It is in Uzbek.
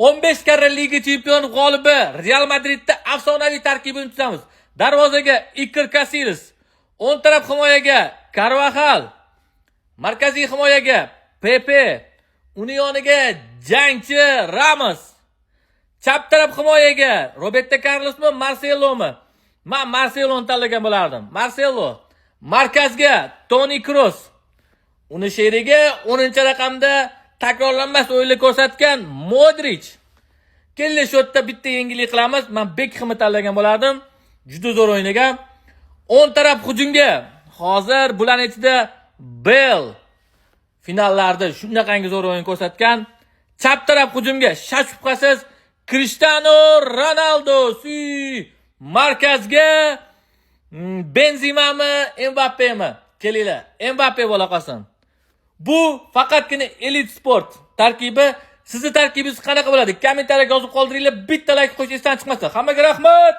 15 karra Liga chempioni g'olibi Real Madridda afsonaviy tarkibini tuzamiz. Darvozaga Iker Casillas, o'ng taraf himoyaga Carvajal, markaziy himoyaga Pepe, uning yoniga jangchi Ramos, chap taraf himoyaga Roberto Carlosmi, Marcelomi? Men Marceloni tanlagan bo'lardim. Marcelo. Markazga Toni Kroos. Uni sheriga 10-raqamda takrorlanmas o'yinlar ko'rsatgan Modric. Kelli shotda bitta yangilik qilamiz. Men Beckhamni tanlagan bo'lardim. Juda zo'r o'ynagan. O'ng taraf hujumga hozir bularning ichida Bale finallarda shunaqangi zo'r o'yin ko'rsatgan. Chap taraf hujumga shak shubhasiz Cristiano Ronaldo. Markazga Benzema'mi, Mbappémi? Kelinglar, Mbappé bo'la qolsin. Bu faqatgina Elite Sport tarkibi. Sizni tarkibingiz qanaqa bo'ladi? Kommentariyaga yozib qoldiringlar. Bitta like qo'yish esdan chiqmasa. Hammaga rahmat.